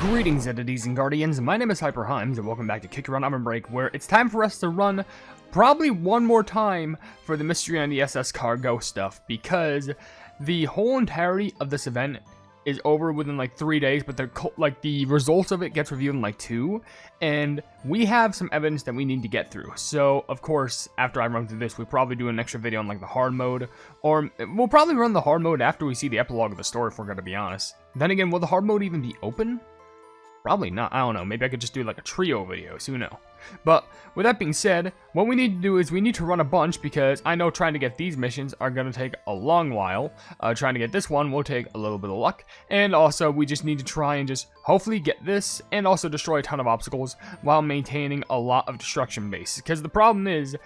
Greetings, entities and guardians. My name is HyperHimes, and welcome back to Kick Around OvenBreak, where it's time for us to run probably one more time for the mystery on the SS Cargot stuff, because the whole entirety of this event is over within like 3 days, but the results of it gets revealed in like 2, and we have some evidence that we need to get through. So of course, after I run through this, we'll probably do an extra video on like the hard mode, or we'll probably run the hard mode after we see the epilogue of the story, if we're gonna be honest. Then again, will the hard mode even be open? Probably not. I don't know. Maybe I could just do like a trio video. So who knows? But with that being said, what we need to do is we need to run a bunch, because I know trying to get these missions are going to take a long while. Trying to get this one will take a little bit of luck. And also, we just need to try and just hopefully get this and also destroy a ton of obstacles while maintaining a lot of destruction base. Because the problem is,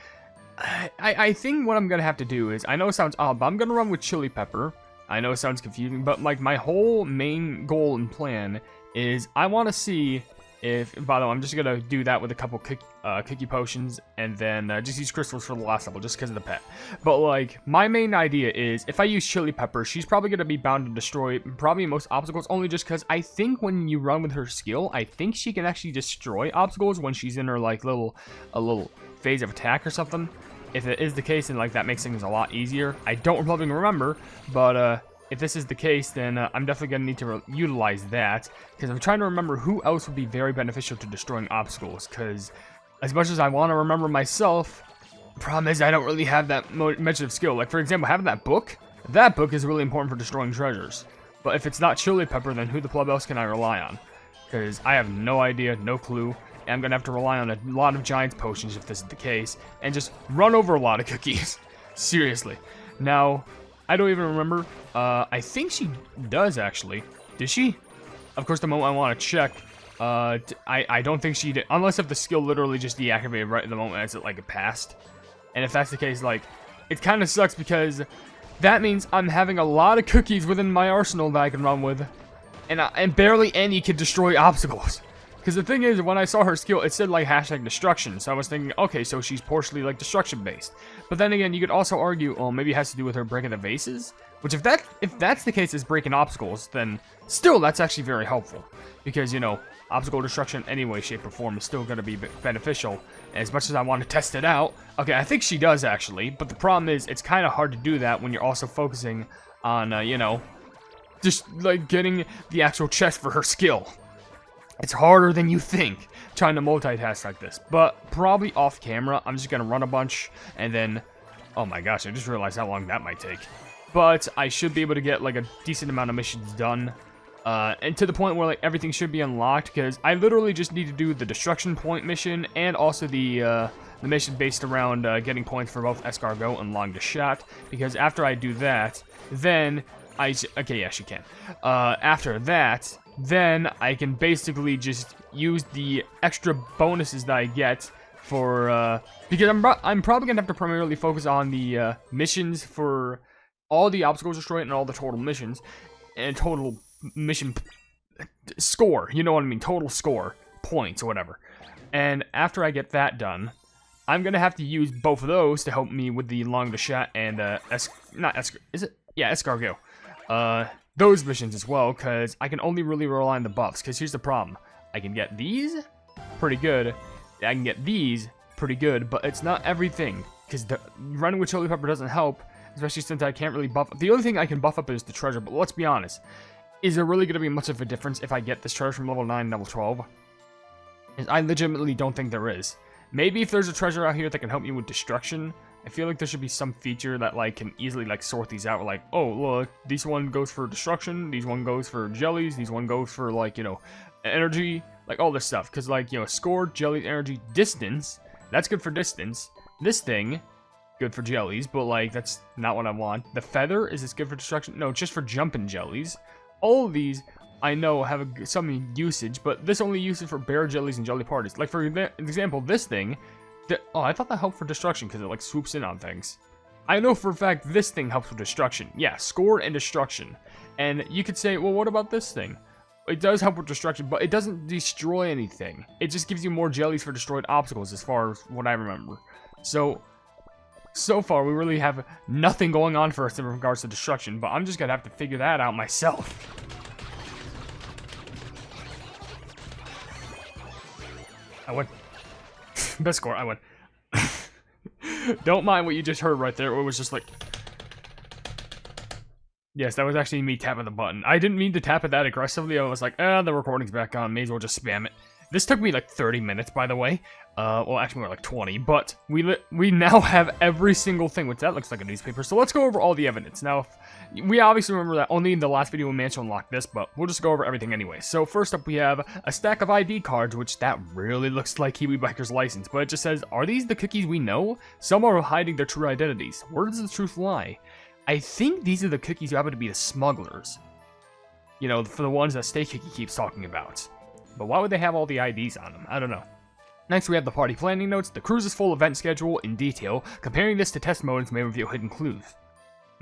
I think what I'm going to have to do is, I know it sounds odd, but I'm going to run with chili pepper. I know it sounds confusing, but like my whole main goal and plan is I want to see if, by the way, I'm just going to do that with a couple cookie potions, and then just use crystals for the last level, just because of the pet. But, like, my main idea is, if I use chili pepper, she's probably going to be bound to destroy probably most obstacles, only just because I think when you run with her skill, I think she can actually destroy obstacles when she's in her, like, a little phase of attack or something. If it is the case, then, like, that makes things a lot easier. I don't probably remember, but, if this is the case, then I'm definitely going to need to utilize that, because I'm trying to remember who else would be very beneficial to destroying obstacles, because as much as I want to remember myself, the problem is I don't really have that much of skill. Like, for example, having that book is really important for destroying treasures. But if it's not chili pepper, then who the pleb else can I rely on? Because I have no idea, no clue, and I'm going to have to rely on a lot of giant's potions if this is the case, and just run over a lot of cookies. Seriously. Now, I don't even remember. I think she does, actually. Did she? Of course, the moment I want to check, I don't think she did. Unless if the skill literally just deactivated right at the moment as it, like, it passed. And if that's the case, like, it kind of sucks, because that means I'm having a lot of cookies within my arsenal that I can run with. And barely any can destroy obstacles. Because the thing is, when I saw her skill, it said, like, #destruction. So I was thinking, okay, so she's partially, like, destruction-based. But then again, you could also argue, well, maybe it has to do with her breaking the vases. Which, if that's the case, is breaking obstacles, then still, that's actually very helpful. Because, you know, obstacle destruction in any way, shape, or form is still going to be beneficial. And as much as I want to test it out, okay, I think she does, actually. But the problem is, it's kind of hard to do that when you're also focusing on, you know, just, like, getting the actual chest for her skill. It's harder than you think, trying to multitask like this. But probably off camera, I'm just going to run a bunch, and then, oh my gosh, I just realized how long that might take. But I should be able to get, like, a decent amount of missions done. And to the point where, like, everything should be unlocked, because I literally just need to do the destruction point mission, and also the mission based around getting points for both Escargot and long to shot. Because after I do that, then okay, yeah, she can. After that, then I can basically just use the extra bonuses that I get for, because I'm probably going to have to primarily focus on the missions for all the obstacles destroyed and all the total missions, and total mission score, you know what I mean, total score, points or whatever. And after I get that done, I'm going to have to use both of those to help me with the long to shot and, Escargot. Those missions as well, because I can only really rely on the buffs, because here's the problem. I can get these pretty good, I can get these pretty good, but it's not everything, because running with chili pepper doesn't help, especially since I can't really buff. The only thing I can buff up is the treasure, but let's be honest. Is there really going to be much of a difference if I get this treasure from level 9 to level 12? I legitimately don't think there is. Maybe if there's a treasure out here that can help me with destruction, I feel like there should be some feature that, like, can easily, like, sort these out. Like, oh, look, this one goes for destruction, these one goes for jellies, these one goes for, like, you know, energy, like, all this stuff. Because, like, you know, score, jellies, energy, distance, that's good for distance. This thing, good for jellies, but, like, that's not what I want. The feather, is this good for destruction? No, just for jumping jellies. All of these, I know, have some usage, but this only uses for bear jellies and jelly parties. Like, for example, this thing, oh, I thought that helped for destruction because it, like, swoops in on things. I know for a fact this thing helps with destruction. Yeah, score and destruction. And you could say, well, what about this thing? It does help with destruction, but it doesn't destroy anything. It just gives you more jellies for destroyed obstacles, as far as what I remember. So far, we really have nothing going on for us in regards to destruction, but I'm just gonna have to figure that out myself. I win. Best score, I win. Don't mind what you just heard right there. It was just like... Yes, that was actually me tapping the button. I didn't mean to tap it that aggressively. I was like, the recording's back on. May as well just spam it. This took me like 30 minutes, by the way. Well, actually more like 20. But we now have every single thing, which that looks like a newspaper. So let's go over all the evidence. Now, we obviously remember that only in the last video we managed to unlock this, but we'll just go over everything anyway. So first up, we have a stack of ID cards, which that really looks like Kiwi Biker's license. But it just says, are these the cookies we know? Some are hiding their true identities. Where does the truth lie? I think these are the cookies who happen to be the smugglers. You know, for the ones that Stay Cookie keeps talking about. But why would they have all the IDs on them? I don't know. Next, we have the party planning notes, the cruise's full event schedule in detail. Comparing this to testimonies may reveal hidden clues.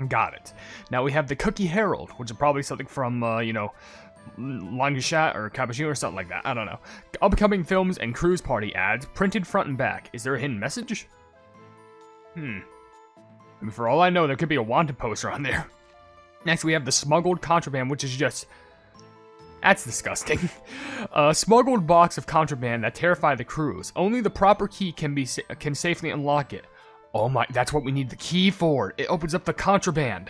Got it. Now we have the Cookie Herald, which is probably something from, you know, Langchat or Cappuccino or something like that. I don't know. Upcoming films and cruise party ads, printed front and back. Is there a hidden message? I mean, for all I know, there could be a wanted poster on there. Next, we have the smuggled contraband, which is just... That's disgusting. A smuggled box of contraband that terrify the crews. Only the proper key can safely unlock it. Oh my, that's what we need the key for. It opens up the contraband.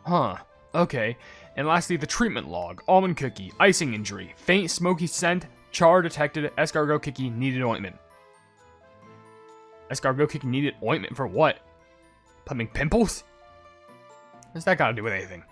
Huh, okay. And lastly, the treatment log. Almond cookie, icing injury, faint smoky scent, char detected, escargot cookie, needed ointment. Escargot cookie needed ointment for what? Pumping pimples? What's that got to do with anything?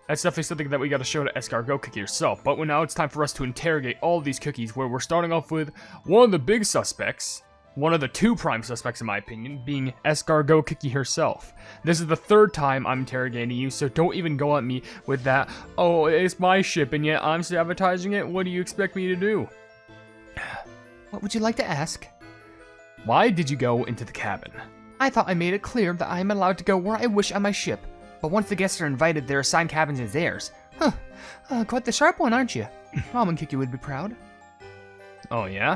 That's definitely something that we got to show to Escargot cookie herself. But now it's time for us to interrogate all of these cookies, where we're starting off with one of the big suspects, one of the two prime suspects in my opinion, being Escargot cookie herself. This is the third time I'm interrogating you, so don't even go at me with that, oh, it's my ship and yet I'm sabotaging it, what do you expect me to do? What would you like to ask? Why did you go into the cabin? I thought I made it clear that I am allowed to go where I wish on my ship. But once the guests are invited, their assigned cabins is theirs. Huh. Quite the sharp one, aren't you? Almond Cookie would be proud. Oh, yeah?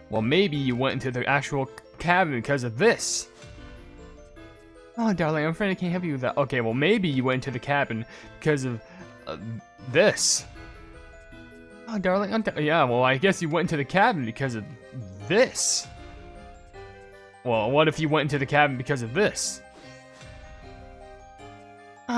Well, maybe you went into the actual cabin because of this. Oh, darling, I'm afraid I can't help you with that. Okay, well, maybe you went into the cabin because of this. Oh, darling, yeah, well, I guess you went into the cabin because of this. Well, what if you went into the cabin because of this?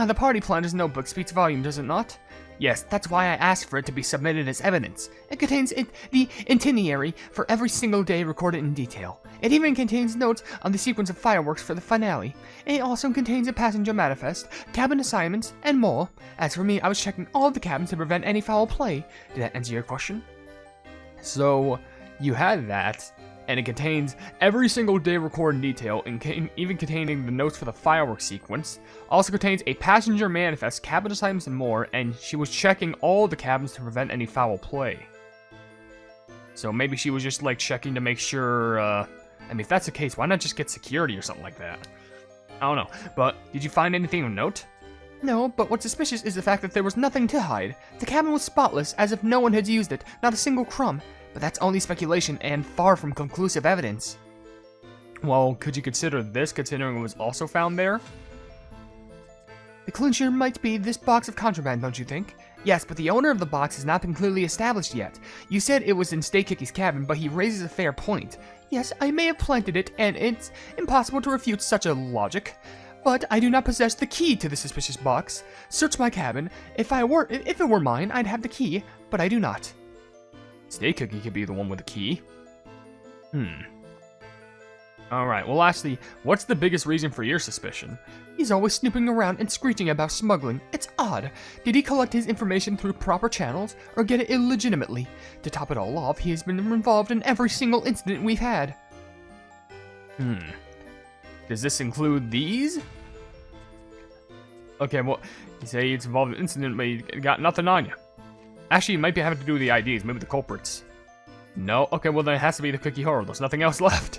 The party planner's notebook speaks volume, does it not? Yes, that's why I asked for it to be submitted as evidence. It contains the itinerary for every single day recorded in detail. It even contains notes on the sequence of fireworks for the finale. It also contains a passenger manifest, cabin assignments, and more. As for me, I was checking all of the cabins to prevent any foul play. Did that answer your question? So, you had that, and it contains every single day recorded in detail, even containing the notes for the fireworks sequence. Also contains a passenger manifest, cabin assignments, and more, and she was checking all the cabins to prevent any foul play. So maybe she was just like checking to make sure, I mean, if that's the case, why not just get security or something like that? I don't know, but did you find anything of note? No, but what's suspicious is the fact that there was nothing to hide. The cabin was spotless, as if no one had used it, not a single crumb. But that's only speculation and far from conclusive evidence. Well, could you consider this, considering it was also found there? The clincher might be this box of contraband, don't you think? Yes, but the owner of the box has not been clearly established yet. You said it was in Stay Cookie's cabin, but he raises a fair point. Yes, I may have planted it, and it's impossible to refute such a logic. But I do not possess the key to the suspicious box. Search my cabin. If it were mine, I'd have the key, but I do not. Stay Cookie could be the one with the key. Alright, well lastly, what's the biggest reason for your suspicion? He's always snooping around and screeching about smuggling. It's odd. Did he collect his information through proper channels, or get it illegitimately? To top it all off, he has been involved in every single incident we've had. Does this include these? Okay, well, you say it's involved in an incident, but you got nothing on you. Actually, it might be having to do with the IDs, maybe the culprits. No? Okay, well then it has to be the Cookie Horror. There's nothing else left.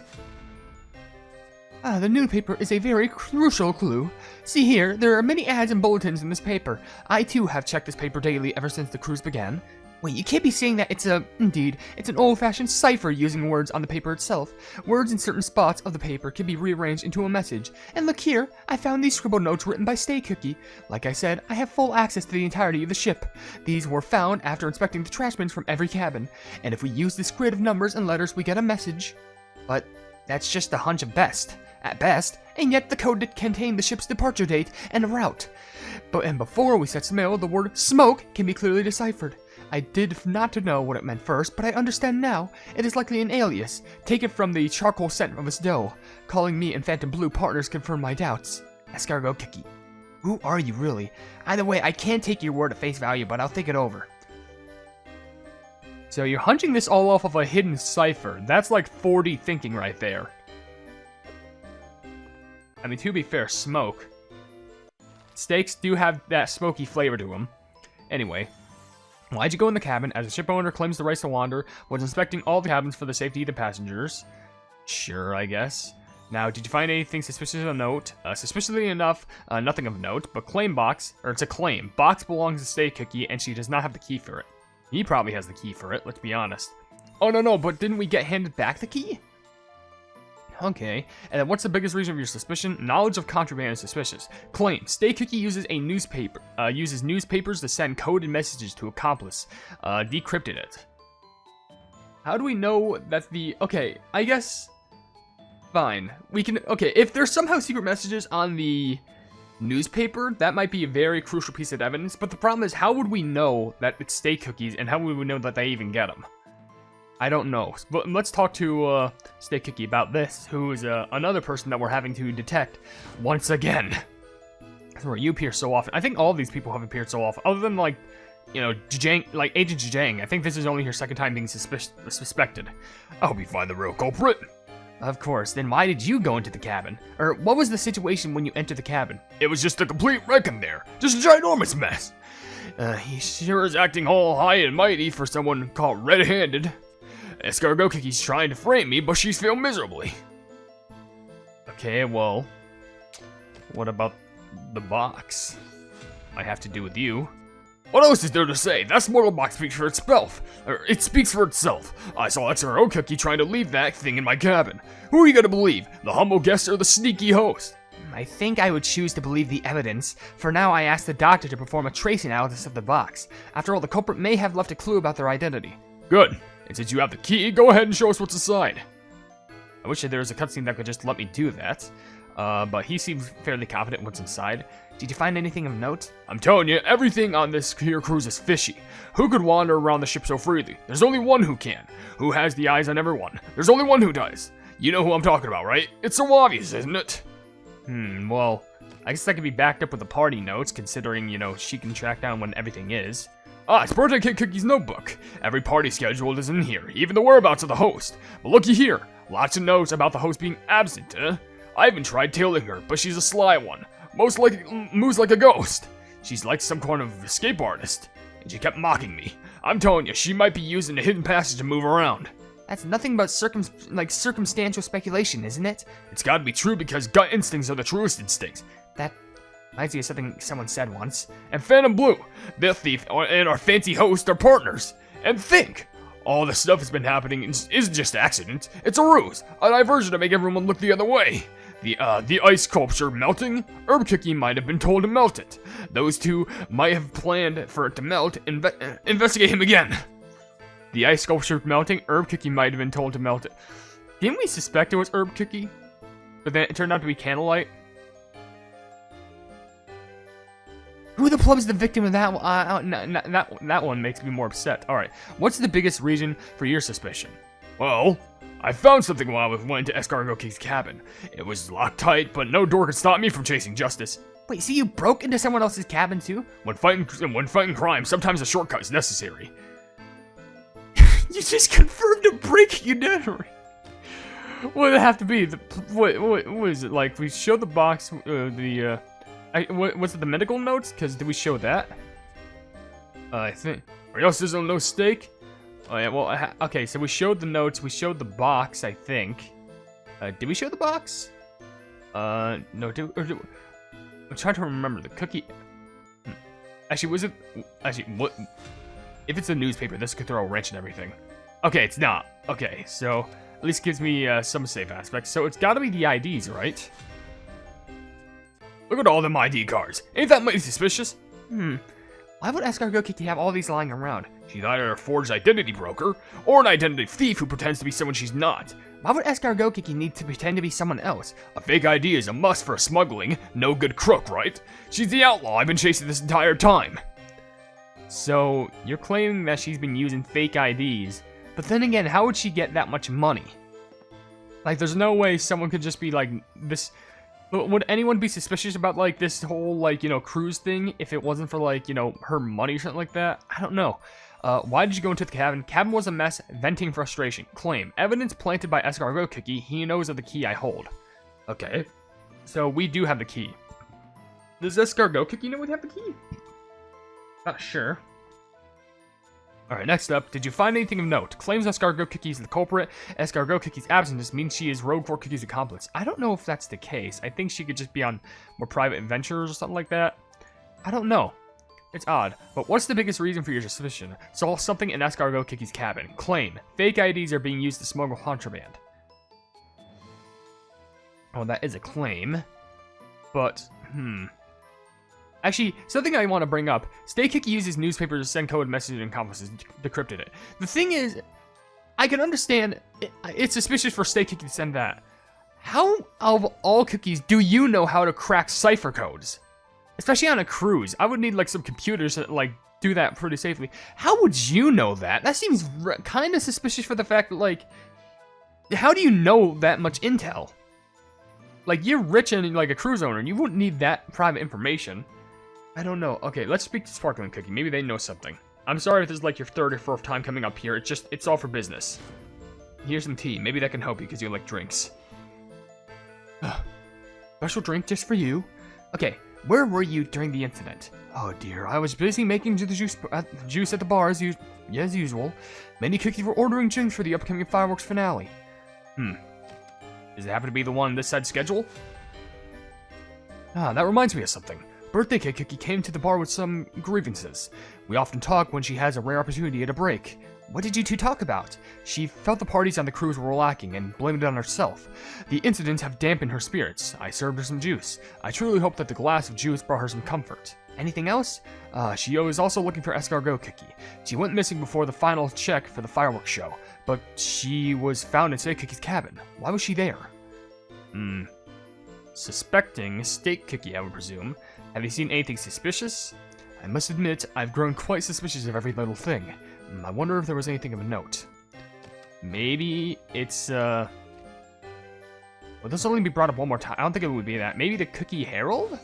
The newspaper is a very crucial clue. See here, there are many ads and bulletins in this paper. I too have checked this paper daily ever since the cruise began. Wait, you can't be saying that indeed, it's an old-fashioned cipher using words on the paper itself. Words in certain spots of the paper can be rearranged into a message. And look here, I found these scribbled notes written by Stay Cookie. Like I said, I have full access to the entirety of the ship. These were found after inspecting the trash bins from every cabin. And if we use this grid of numbers and letters, we get a message. But that's just a hunch at best, and yet the code did contain the ship's departure date and route. And before we set sail, the word smoke can be clearly deciphered. I did not know what it meant first, but I understand now. It is likely an alias, taken from the charcoal scent of its dough. Calling me and Phantom Blue partners confirmed my doubts. Escargot Kiki. Who are you really? Either way, I can't take your word at face value, but I'll think it over. So you're hunching this all off of a hidden cipher. That's like 4D thinking right there. I mean, to be fair, smoke. Steaks do have that smoky flavor to them. Anyway. Why'd you go in the cabin as a ship owner claims the rights to wander, was inspecting all the cabins for the safety of the passengers? Sure, I guess. Now, did you find anything suspicious of note? Suspiciously enough, nothing of note, but claim box, or it's a claim. Box belongs to Stay Cookie, and she does not have the key for it. He probably has the key for it, let's be honest. Oh, no, but didn't we get handed back the key? Okay, and then what's the biggest reason of your suspicion? Knowledge of contraband is suspicious. Claim: Stay Cookie uses newspapers to send coded messages to accomplice. Decrypted it. How do we know that okay, I guess. Fine. We can. Okay, if there's somehow secret messages on the newspaper, that might be a very crucial piece of evidence. But the problem is, how would we know that it's Stay Cookies, and how would we know that they even get them? I don't know, but let's talk to Stay Cookie about this, who is another person that we're having to detect once again. Where you appear so often. I think all of these people have appeared so often, other than like, you know, Jjajang, like Agent Jjajang. I think this is only her second time being suspected. I hope you find the real culprit. Of course. Then why did you go into the cabin? Or what was the situation when you entered the cabin? It was just a complete wreck in there, just a ginormous mess. He sure is acting all high and mighty for someone caught red-handed. Escargot Cookie's trying to frame me, but she's failed miserably. Okay, well, what about the box? I have to do with you. What else is there to say? That mortal box speaks for itself. It speaks for itself. I saw Escargot Cookie trying to leave that thing in my cabin. Who are you gonna believe? The humble guest or the sneaky host? I think I would choose to believe the evidence. For now, I asked the doctor to perform a trace analysis of the box. After all, the culprit may have left a clue about their identity. Good. And since you have the key, go ahead and show us what's inside. I wish there was a cutscene that could just let me do that. But he seems fairly confident in what's inside. Did you find anything of note? I'm telling you, everything on this here cruise is fishy. Who could wander around the ship so freely? There's only one who can. Who has the eyes on everyone? There's only one who does. You know who I'm talking about, right? It's so obvious, isn't it? Well, I guess that could be backed up with the party notes, considering, you know, she can track down when everything is. Ah, it's Birthday Cake Cookie's notebook. Every party schedule is in here, even the whereabouts of the host. But looky here, lots of notes about the host being absent, I even tried tailing her, but she's a sly one. Moves like a ghost. She's like some kind of escape artist. And she kept mocking me. I'm telling you, she might be using a hidden passage to move around. That's nothing but circumstantial speculation, isn't it? It's gotta be true because gut instincts are the truest instincts. That reminds me of something someone said once. And Phantom Blue, the thief, and our fancy host are partners. And think, all this stuff has been happening isn't just accident. It's a ruse, a diversion to make everyone look the other way. The ice sculpture melting, Herb Cookie might have been told to melt it. Those two might have planned for it to melt. Investigate him again. The ice sculpture melting, Herb Cookie might have been told to melt it. Didn't we suspect it was Herb Cookie? But then it turned out to be Candlelight. Who the pleb's the victim of that one? That one makes me more upset. Alright, what's the biggest reason for your suspicion? Well, I found something while I went to Escargot Cookie's cabin. It was locked tight, but no door could stop me from chasing justice. Wait, so you broke into someone else's cabin too? When fighting crime, sometimes a shortcut is necessary. You just confirmed a break, you did. What would it have to be? What is it like? We showed the box, was it the medical notes? Because did we show that? I think. Or else there's no stake? Oh yeah, well, okay, so we showed the notes, we showed the box, I think. Did we show the box? No, I'm trying to remember, the cookie... Actually, was it... Actually, what... If it's a newspaper, this could throw a wrench in everything. Okay, it's not. Okay, so at least gives me some safe aspects. So it's got to be the IDs, right? Look at all them ID cards. Ain't that mighty suspicious? Why would Escargot Kiki have all these lying around? She's either a forged identity broker or an identity thief who pretends to be someone she's not. Why would Escargot Kiki need to pretend to be someone else? A fake ID is a must for smuggling. No good crook, right? She's the outlaw I've been chasing this entire time. So, you're claiming that she's been using fake IDs, but then again, how would she get that much money? Like, there's no way someone could just be like, this... Would anyone be suspicious about, like, this whole, like, you know, cruise thing if it wasn't for, like, you know, her money or something like that? I don't know. Why did you go into the cabin? Cabin was a mess, venting frustration. Claim. Evidence planted by Escargot Kiki. He knows of the key I hold. Okay. So, we do have the key. Does Escargot Kiki know we have the key? Not sure. Alright, next up, did you find anything of note? Claims Escargot Kiki is the culprit. Escargot Kiki's absence means she is Rogue 4 Kiki's accomplice. I don't know if that's the case. I think she could just be on more private adventures or something like that. I don't know. It's odd. But what's the biggest reason for your suspicion? Saw something in Escargot Kiki's cabin. Claim. Fake IDs are being used to smuggle contraband. Oh, that is a claim. But, Actually, something I want to bring up. Stay Kiki uses newspapers to send code messages and accomplices decrypted it. The thing is, I can understand it's suspicious for Stay Kiki to send that. How, of all cookies, do you know how to crack cipher codes? Especially on a cruise. I would need, like, some computers to, like, do that pretty safely. How would you know that? That seems kind of suspicious for the fact that, like, how do you know that much intel? Like, you're rich and, like, a cruise owner, and you wouldn't need that private information. I don't know. Okay, let's speak to Sparkling Cookie. Maybe they know something. I'm sorry if this is like your third or fourth time coming up here. It's all for business. Here's some tea. Maybe that can help you because you like drinks. Special drink just for you. Okay, where were you during the incident? Oh dear, I was busy making the juice at the bar as usual. Many cookies were ordering drinks for the upcoming fireworks finale. Does it happen to be the one this side schedule? Ah, that reminds me of something. Birthday Cake Cookie came to the bar with some grievances. We often talk when she has a rare opportunity at a break. What did you two talk about? She felt the parties on the cruise were lacking and blamed it on herself. The incidents have dampened her spirits. I served her some juice. I truly hope that the glass of juice brought her some comfort. Anything else? She was also looking for Escargot Cookie. She went missing before the final check for the fireworks show, but she was found in Steak Cookie's cabin. Why was she there? Suspecting Steak Cookie, I would presume. Have you seen anything suspicious? I must admit, I've grown quite suspicious of every little thing. I wonder if there was anything of note. Maybe it's, Will this only be brought up one more time? I don't think it would be that. Maybe the Cookie Herald?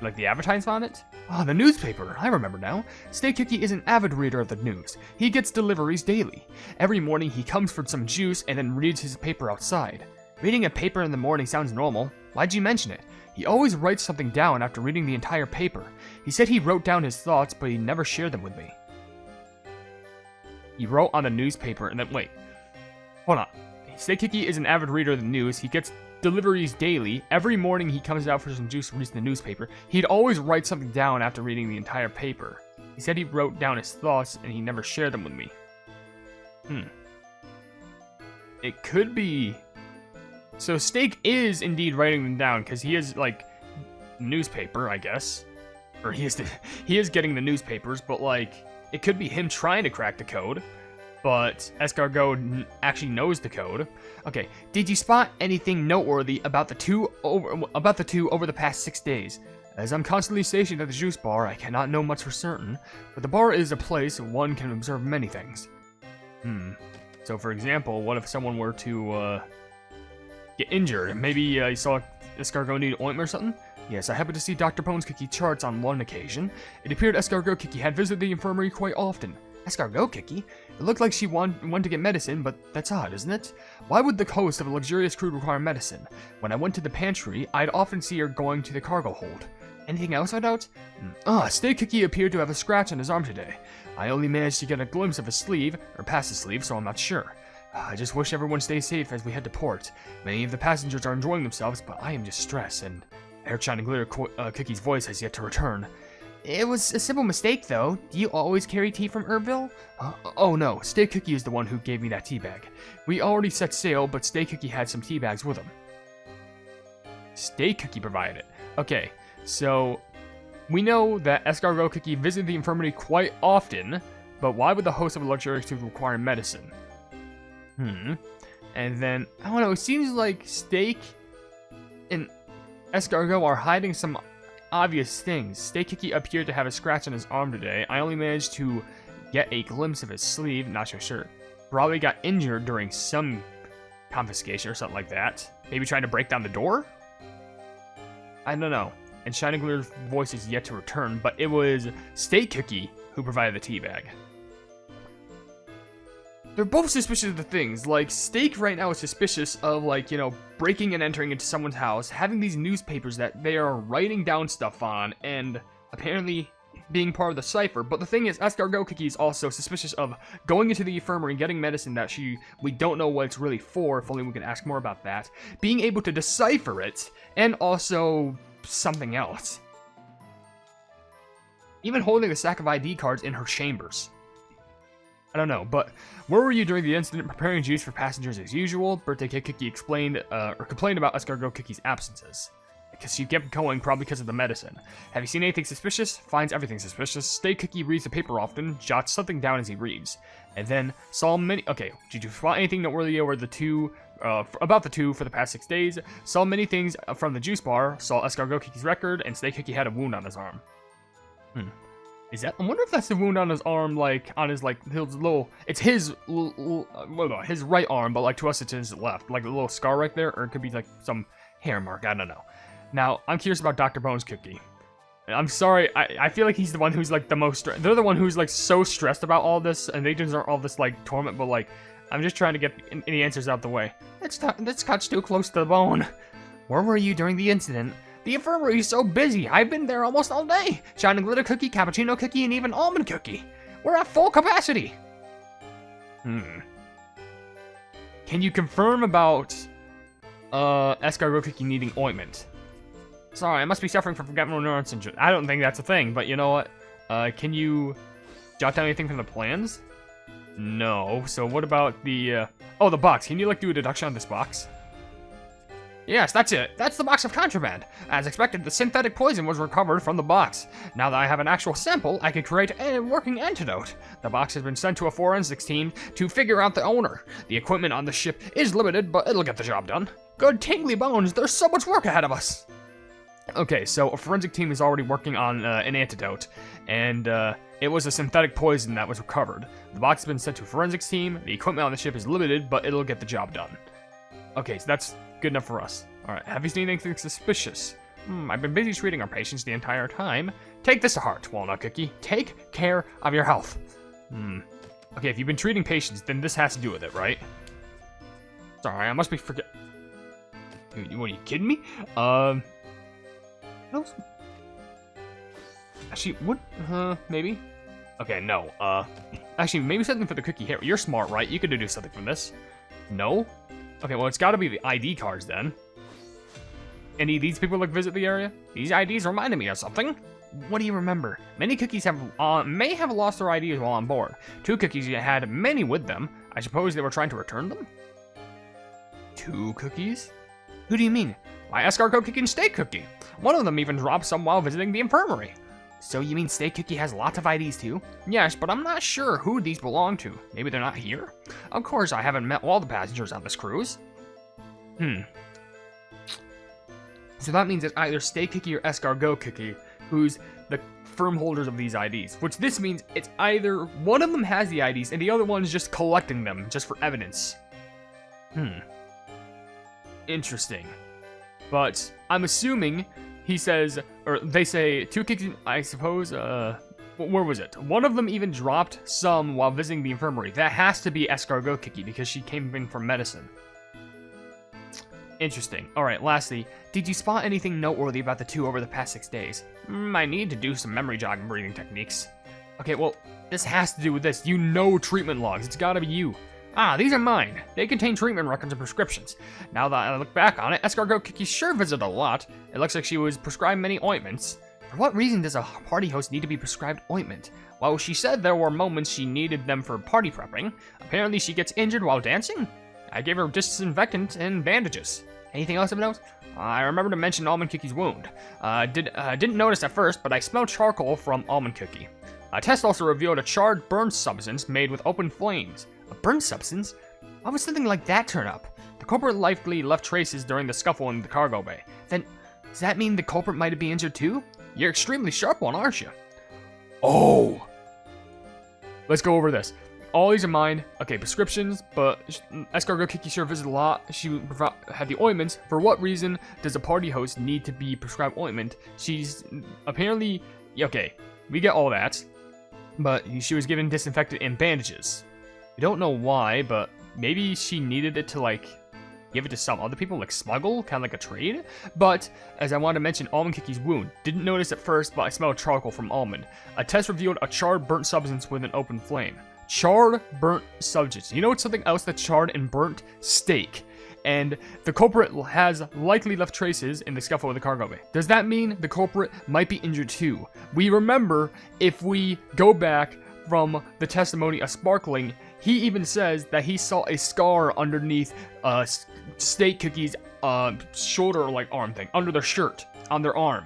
Like the advertisement on it? Ah, the newspaper. I remember now. Steak Cookie is an avid reader of the news. He gets deliveries daily. Every morning he comes for some juice and then reads his paper outside. Reading a paper in the morning sounds normal. Why'd you mention it? He always writes something down after reading the entire paper. He said he wrote down his thoughts, but he never shared them with me. He wrote on the newspaper and then, wait. Hold on. Steak Cookie is an avid reader of the news. He gets deliveries daily. Every morning he comes out for some juice and reads the newspaper. He'd always write something down after reading the entire paper. He said he wrote down his thoughts and he never shared them with me. It could be... So Steak is indeed writing them down because he is like newspaper, I guess, or he is getting the newspapers. But like, it could be him trying to crack the code, but Escargot actually knows the code. Okay, did you spot anything noteworthy about the two over the past 6 days? As I'm constantly stationed at the juice bar, I cannot know much for certain, but the bar is a place one can observe many things. So for example, what if someone were to get injured? Maybe you saw Escargot need ointment or something? Yes, I happened to see Dr. Bones Cookie charts on one occasion. It appeared Escargot Cookie had visited the infirmary quite often. Escargot Cookie? It looked like she went to get medicine, but that's odd, isn't it? Why would the host of a luxurious cruise require medicine? When I went to the pantry, I'd often see her going to the cargo hold. Anything else I doubt? Steak Cookie appeared to have a scratch on his arm today. I only managed to get a glimpse of his sleeve, or past his sleeve, so I'm not sure. I just wish everyone stays safe as we head to port. Many of the passengers are enjoying themselves, but I am just stressed, and Air China Glitter Cookie's voice has yet to return. It was a simple mistake, though. Do you always carry tea from Herbville? Oh no, Stay Cookie is the one who gave me that tea bag. We already set sail, but Stay Cookie had some tea bags with him. Stay Cookie provided it. Okay, so we know that Escargot Cookie visited the infirmary quite often, but why would the host of a luxurious tube require medicine? And then, I don't know, it seems like Steak and Escargot are hiding some obvious things. Stay Cookie appeared to have a scratch on his arm today. I only managed to get a glimpse of his sleeve, not so sure. Probably got injured during some confiscation or something like that. Maybe trying to break down the door? I don't know. And Shining Glitter's voice is yet to return, but it was Stay Cookie who provided the tea bag. They're both suspicious of the things. Like, Steak right now is suspicious of, like, you know, breaking and entering into someone's house, having these newspapers that they are writing down stuff on, and apparently being part of the cipher. But the thing is, Escargot Cookie is also suspicious of going into the infirmary and getting medicine that we don't know what it's really for, if only we can ask more about that. Being able to decipher it, and also something else. Even holding a stack of ID cards in her chambers. I don't know, but where were you during the incident? Preparing juice for passengers as usual? Birthday Cake Cookie explained, or complained about Escargot Cookie's absences. Because she kept going, probably because of the medicine. Have you seen anything suspicious? Finds everything suspicious. Stay Cookie reads the paper often, jots something down as he reads. And then saw many... Okay, did you spot anything noteworthy over the two... about the two for the past 6 days? Saw many things from the juice bar. Saw Escargot Cookie's record, and Stay Cookie had a wound on his arm. Is that? I wonder if that's the wound on his arm, like, on his, like, his little... It's his right arm, but, like, to us it's his left. Like, a little scar right there, or it could be, like, some hair mark. I don't know. Now, I'm curious about Dr. Bones Cookie. I'm sorry, I feel like he's the one who's, like, the most... They're the one who's, like, so stressed about all this, and they deserve all this, like, torment, but, like, I'm just trying to get any answers out the way. That's touched too close to the bone. Where were you during the incident? The infirmary is so busy. I've been there almost all day. Shining Glitter Cookie, Cappuccino Cookie, and even Almond Cookie. We're at full capacity. Can you confirm about Escargot Cookie needing ointment? Sorry, I must be suffering from forgetful neuron syndrome. I don't think that's a thing, but you know what? Can you jot down anything from the plans? No. So what about the... Oh, the box. Can you, like, do a deduction on this box? Yes, that's it. That's the box of contraband. As expected, the synthetic poison was recovered from the box. Now that I have an actual sample, I can create a working antidote. The box has been sent to a forensics team to figure out the owner. The equipment on the ship is limited, but it'll get the job done. Good tingly bones, there's so much work ahead of us. Okay, so a forensic team is already working on an antidote, and it was a synthetic poison that was recovered. The box has been sent to a forensics team. The equipment on the ship is limited, but it'll get the job done. Okay, so that's good enough for us. Alright, have you seen anything suspicious? I've been busy treating our patients the entire time. Take this to heart, Walnut Cookie. Take care of your health. Okay, if you've been treating patients, then this has to do with it, right? Sorry, I must be forget... What, are you kidding me? Actually, what? Maybe? Okay, no, actually, maybe something for the cookie here. You're smart, right? You could do something from this. No? Okay, well, it's gotta be the ID cards, then. Any of these people, like, visit the area? These IDs reminded me of something. What do you remember? Many cookies may have lost their IDs while on board. 2 cookies had many with them. I suppose they were trying to return them? 2 cookies? Who do you mean? My Escargot Cookie and Steak Cookie. One of them even dropped some while visiting the infirmary. So you mean Steak Cookie has lots of IDs too? Yes, but I'm not sure who these belong to. Maybe they're not here? Of course, I haven't met all the passengers on this cruise. So that means it's either Steak Cookie or Escargot Cookie who's the firm holders of these IDs. Which this means it's either one of them has the IDs and the other one is just collecting them just for evidence. Interesting. But I'm assuming he says, or they say 2 cookies, I suppose, where was it? One of them even dropped some while visiting the infirmary. That has to be Escargot Cookie because she came in for medicine. Interesting. Alright, lastly, did you spot anything noteworthy about the 2 over the past 6 days? I need to do some memory jogging breathing techniques. Okay, well, this has to do with this. You know treatment logs. It's gotta be you. Ah, these are mine. They contain treatment records and prescriptions. Now that I look back on it, Escargot Cookie sure visited a lot. It looks like she was prescribed many ointments. For what reason does a party host need to be prescribed ointment? Well, she said there were moments she needed them for party prepping. Apparently she gets injured while dancing. I gave her disinfectant and bandages. Anything else of note? I remember to mention Almond Cookie's wound. Didn't notice at first, but I smelled charcoal from Almond Cookie. A test also revealed a charred burnt substance made with open flames. A burnt substance? Why would something like that turn up? The culprit likely left traces during the scuffle in the cargo bay. Then, does that mean the culprit might have been injured too? You're extremely sharp one, aren't you? Oh! Let's go over this. All these are mine. Okay, prescriptions, but Escargot Kiki sure visited a lot. She had the ointments. For what reason does a party host need to be prescribed ointment? She's apparently... Okay, we get all that. But she was given disinfectant and bandages. We don't know why, but maybe she needed it to, like, give it to some other people, like smuggle, kind of like a trade. But, as I wanted to mention, Almond Cookie's wound. Didn't notice at first, but I smelled charcoal from Almond. A test revealed a charred burnt substance with an open flame. Charred burnt substance. You know what's something else that's charred and burnt? Steak. And the culprit has likely left traces in the scuffle with the cargo bay. Does that mean the culprit might be injured too? We remember, if we go back from the testimony of Sparkling, he even says that he saw a scar underneath Steak Cookie's shoulder or like arm thing, under their shirt, on their arm.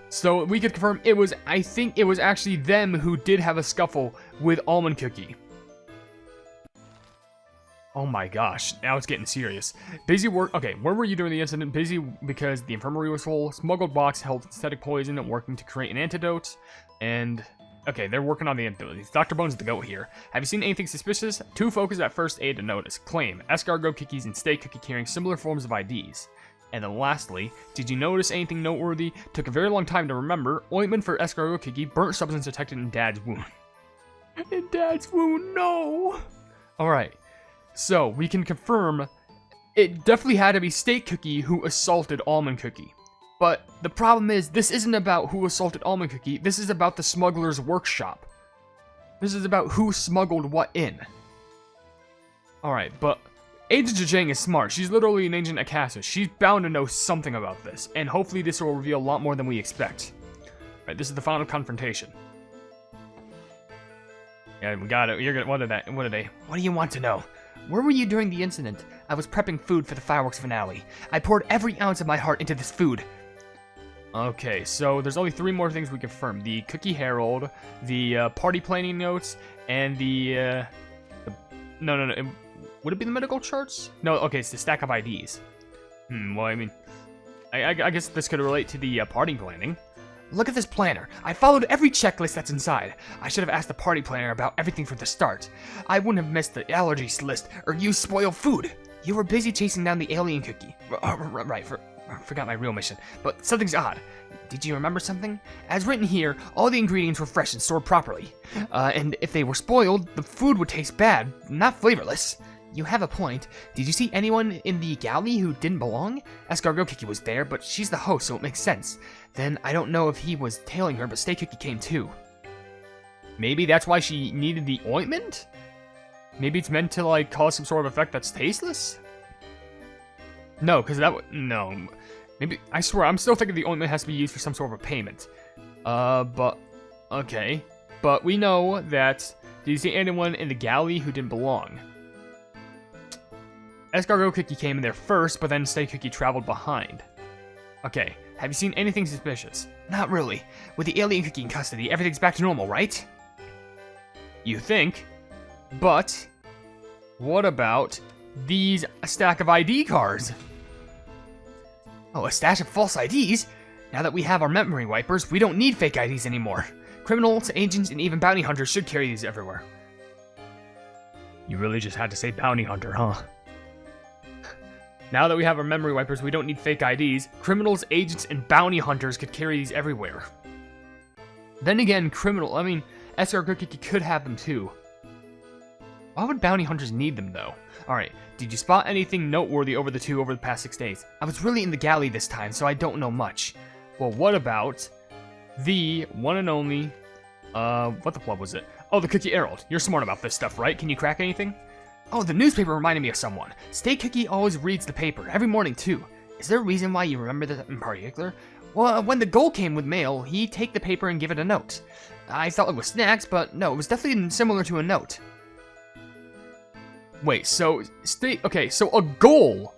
So we could confirm I think it was actually them who did have a scuffle with Almond Cookie. Oh my gosh, now it's getting serious. Busy work. Okay, where were you during the incident? Busy because the infirmary was full. Smuggled box held synthetic poison and working to create an antidote. And okay, they're working on the antidote. Dr. Bones the goat here. Have you seen anything suspicious? Too focused at first aid to notice. Claim Escargot cookies and Steak Cookie carrying similar forms of IDs. And then lastly, did you notice anything noteworthy? Took a very long time to remember. Ointment for Escargot cookie. Burnt substance detected in Dad's wound. In Dad's wound, no. All right. So, we can confirm it definitely had to be Steak Cookie who assaulted Almond Cookie. But the problem is, this isn't about who assaulted Almond Cookie, this is about the smuggler's workshop. This is about who smuggled what in. Alright, but Agent Jjajang is smart. She's literally an agent at Cassis. She's bound to know something about this, and hopefully this will reveal a lot more than we expect. Alright, this is the final confrontation. Yeah, we got it. You're gonna. What are they? What do you want to know? Where were you during the incident? I was prepping food for the fireworks finale. I poured every ounce of my heart into this food. Okay, so there's only 3 more things we confirm. The Cookie Herald, the party planning notes, and the no. Would it be the medical charts? No, okay, it's the stack of IDs. Well, I mean, I guess this could relate to the party planning. Look at this planner. I followed every checklist that's inside. I should have asked the party planner about everything from the start. I wouldn't have missed the allergies list or used spoiled food. You were busy chasing down the alien cookie. Right, forgot my real mission. But something's odd. Did you remember something? As written here, all the ingredients were fresh and stored properly. And if they were spoiled, the food would taste bad, not flavorless. You have a point. Did you see anyone in the galley who didn't belong? Escargot Cookie was there, but she's the host, so it makes sense. Then I don't know if he was tailing her, but Steak Cookie came too. Maybe that's why she needed the ointment? Maybe it's meant to, like, cause some sort of effect that's tasteless? No, because that would... No. Maybe... I swear, I'm still thinking the ointment has to be used for some sort of a payment. But... Okay. But we know that... Did you see anyone in the galley who didn't belong? Escargot Cookie came in there first, but then Steak Cookie traveled behind. Okay, have you seen anything suspicious? Not really. With the alien cookie in custody, everything's back to normal, right? You think? But, what about these stack of ID cards? Oh, a stash of false IDs? Now that we have our memory wipers, we don't need fake IDs anymore. Criminals, agents, and even bounty hunters should carry these everywhere. You really just had to say bounty hunter, huh? Now that we have our memory wipers, we don't need fake IDs. Criminals, agents, and bounty hunters could carry these everywhere. Then again, Escargot Cookie could have them too. Why would bounty hunters need them though? Alright, did you spot anything noteworthy over the past 6 days? I was really in the galley this time, so I don't know much. Well, what about the one and only, what the flub was it? Oh, the Cookie Herald. You're smart about this stuff, right? Can you crack anything? Oh, the newspaper reminded me of someone. Steak Cookie always reads the paper, every morning too. Is there a reason why you remember that in particular? Well, when the goal came with mail, he'd take the paper and give it a note. I thought it was snacks, but no, it was definitely similar to a note. Wait, so okay, so a goal.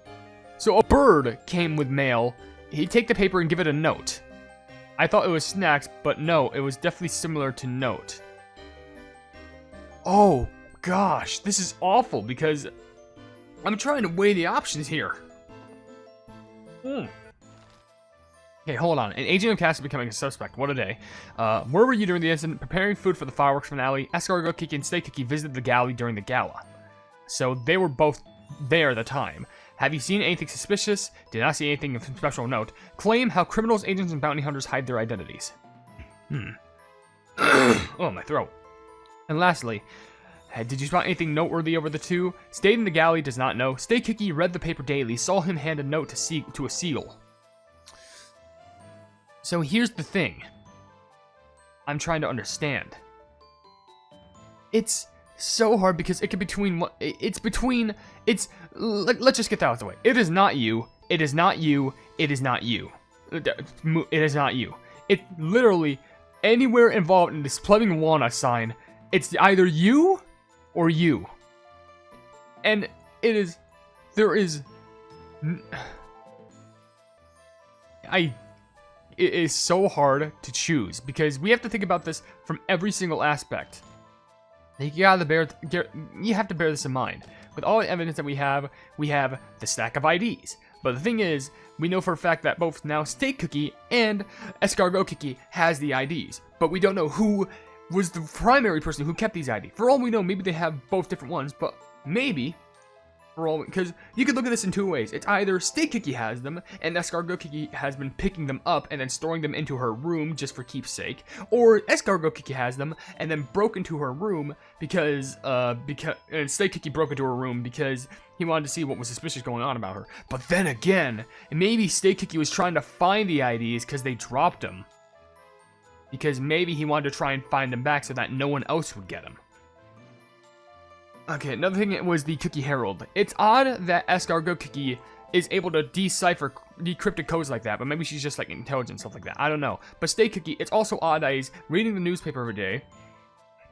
So a bird came with mail. He'd take the paper and give it a note. I thought it was snacks, but no, it was definitely similar to note. Oh gosh, this is awful because I'm trying to weigh the options here. Okay, hold on. An agent of cast is becoming a suspect. What a day. Where were you during the incident? Preparing food for the fireworks finale. Escargot, Kiki, and Stay Kiki visited the galley during the gala. So they were both there at the time. Have you seen anything suspicious? Did not see anything of special note. Claim how criminals, agents, and bounty hunters hide their identities. Oh, my throat. And lastly, did you spot anything noteworthy over the two? Stayed in the galley, does not know. Stay Kiki read the paper daily, saw him hand a note to a seagull. So here's the thing. I'm trying to understand. It's so hard because it could let's just get that out of the way. It is not you. It is not you. It is not you. It is not you. It literally anywhere involved in displaying Walnut sign, it's either you or you. And it is so hard to choose because we have to think about this from every single aspect. You have to bear this in mind. With all the evidence that we have the stack of IDs. But the thing is, we know for a fact that both now Steak Cookie and Escargot Cookie has the IDs. But we don't know who was the primary person who kept these IDs. For all we know, maybe they have both different ones, but maybe, because you could look at this in two ways. It's either Steak Cookie has them, and Escargot Cookie has been picking them up and then storing them into her room just for keepsake, or Escargot Cookie has them and then broke into her room because Steak Cookie broke into her room because he wanted to see what was suspicious going on about her. But then again, maybe Steak Cookie was trying to find the IDs because they dropped them. Because maybe he wanted to try and find them back so that no one else would get them. Okay, another thing was the Cookie Herald. It's odd that Escargot Cookie is able to decipher decrypted codes like that, but maybe she's just like intelligent, stuff like that. I don't know. But Stay Cookie, it's also odd that he's reading the newspaper every day,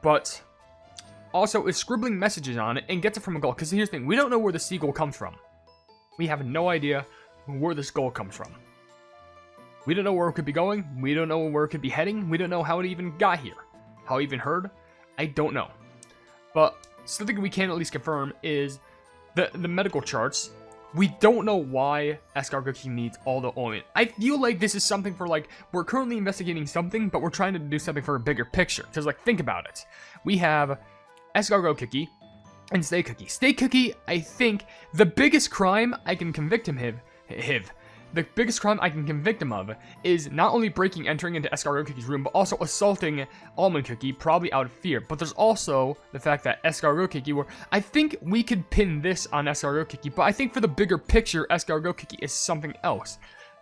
but also is scribbling messages on it and gets it from a gull. Because here's the thing, we don't know where the seagull comes from. We have no idea where this gull comes from. We don't know where it could be going. We don't know where it could be heading. We don't know how it even got here. How it even heard. I don't know. But something we can at least confirm is the medical charts. We don't know why Escargot Cookie needs all the ointment. I feel like this is something for like, we're currently investigating something, but we're trying to do something for a bigger picture. Because like, think about it. We have Escargot Cookie and Stay Cookie. Stay Cookie, I think, the biggest crime I can convict him The biggest crime I can convict him of is not only entering into Escargot Cookie's room, but also assaulting Almond Cookie, probably out of fear. But there's also the fact that Escargot Cookie, I think we could pin this on Escargot Cookie, but I think for the bigger picture, Escargot Cookie is something else.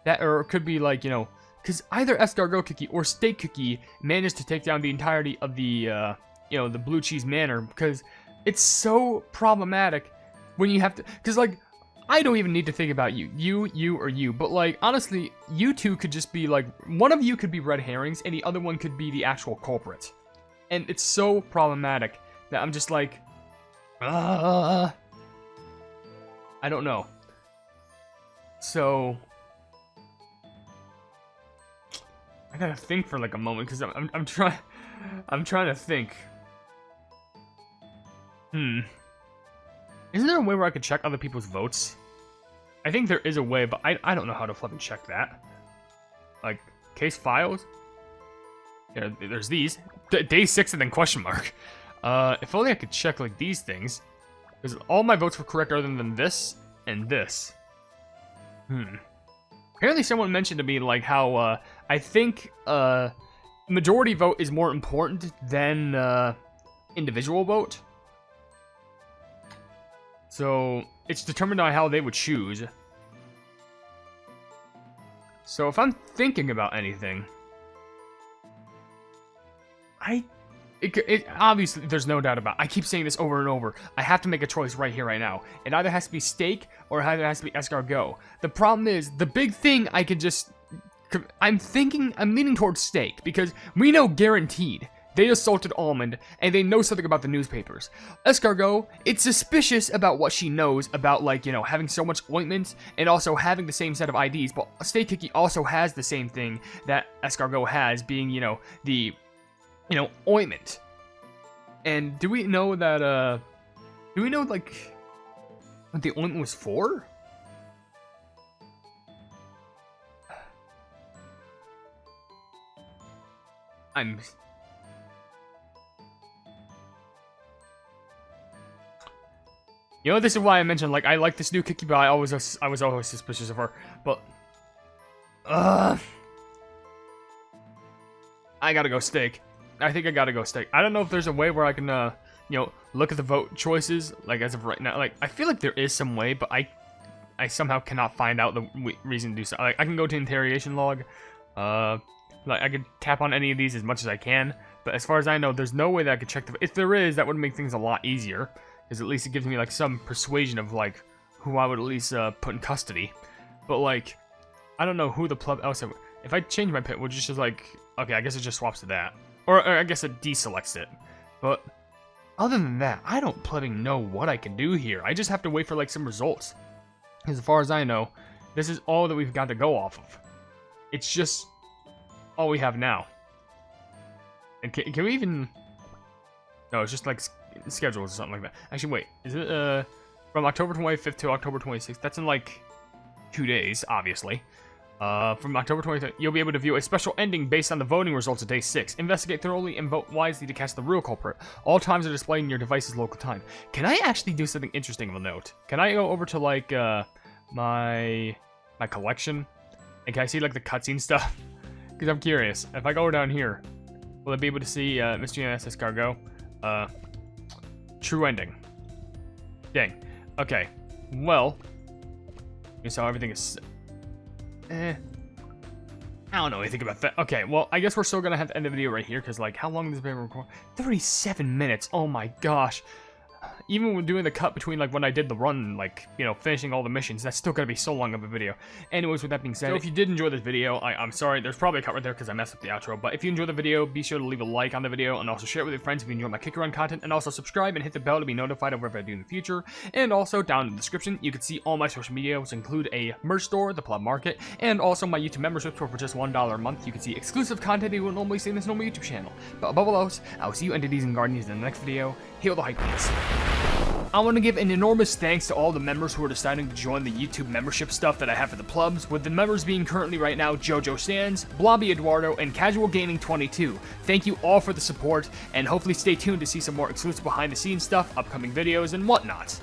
Or it could be like, because either Escargot Cookie or Steak Cookie managed to take down the entirety of the, the Blue Cheese Manor, because it's so problematic when you have to, because like, I don't even need to think about you, but like, honestly, you two could just be like, one of you could be red herrings, and the other one could be the actual culprit. And it's so problematic that I'm just like, I don't know. So, I gotta think for like a moment, because I'm trying to think. Isn't there a way where I could check other people's votes? I think there is a way, but I don't know how to flipping check that. Like, case files? Yeah, there's these. Day 6 and then question mark. If only I could check, like, these things. Because all my votes were correct other than this and this. Apparently someone mentioned to me, like, how, I think, majority vote is more important than, individual vote. So, it's determined on how they would choose. So, if I'm thinking about anything, obviously, there's no doubt about it. I keep saying this over and over. I have to make a choice right here, right now. It either has to be Steak, or it either has to be Escargot. The problem is, the big thing I could just I'm leaning towards steak, because we know guaranteed they assaulted Almond, and they know something about the newspapers. Escargot, it's suspicious about what she knows about, like, you know, having so much ointment, and also having the same set of IDs, but Steak Cookie also has the same thing that Escargot has, being, you know, the, you know, ointment. And do we know that, like, what the ointment was for? You know, this is why I mentioned, like, I like this new Cookie, but I was always suspicious of her. But, I gotta go steak. I think I gotta go steak. I don't know if there's a way where I can, you know, look at the vote choices, like, as of right now. Like, I feel like there is some way, but I somehow cannot find out the reason to do so. Like, I can go to interrogation log, like, I could tap on any of these as much as I can, but as far as I know, there's no way that I could check the... If there is, that would make things a lot easier, because at least it gives me, like, some persuasion of, like, who I would at least put in custody. But, like, I don't know who the pleb... Oh, so if I change my pit, would you just, like... Okay, I guess it just swaps to that. Or I guess it deselects it. But other than that, I don't plugging know what I can do here. I just have to wait for, like, some results. Because as far as I know, this is all that we've got to go off of. It's just all we have now. And can we even... No, it's just, like, schedules or something like that. Actually, wait. Is it, from October 25th to October 26th? That's in, like, 2 days, obviously. From October 23rd, you'll be able to view a special ending based on the voting results of day 6. Investigate thoroughly and vote wisely to catch the real culprit. All times are displayed in your device's local time. Can I actually do something interesting of a note? Can I go over to, like, my collection? And can I see, like, the cutscene stuff? Because I'm curious. If I go down here, will I be able to see, Mystery and Escargot? True ending. Dang. Okay. Well, here's how everything is... I don't know anything about that. Okay, well, I guess we're still gonna have to end the video right here, because, like, how long has this been recorded? 37 minutes. Oh my gosh. Even when doing the cut between, like, when I did the run, like, you know, finishing all the missions, that's still gonna be so long of a video. Anyways, with that being said, so if you did enjoy this video, I'm sorry, there's probably a cut right there because I messed up the outro, but if you enjoyed the video, be sure to leave a like on the video, and also share it with your friends if you enjoy my Kick Run content, and also subscribe and hit the bell to be notified of whatever I do in the future. And also, down in the description, you can see all my social media, which include a merch store, the Pleb Market, and also my YouTube membership store for just $1 a month. You can see exclusive content you wouldn't normally see in this normal YouTube channel. But above all else, I will see you entities and guardians in the next video. Hail the Hypenese. I want to give an enormous thanks to all the members who are deciding to join the YouTube membership stuff that I have for the plebs, with the members being currently right now Jojo Sands, Blobby Eduardo, and Casual Gaming 22. Thank you all for the support, and hopefully stay tuned to see some more exclusive behind the scenes stuff, upcoming videos, and whatnot.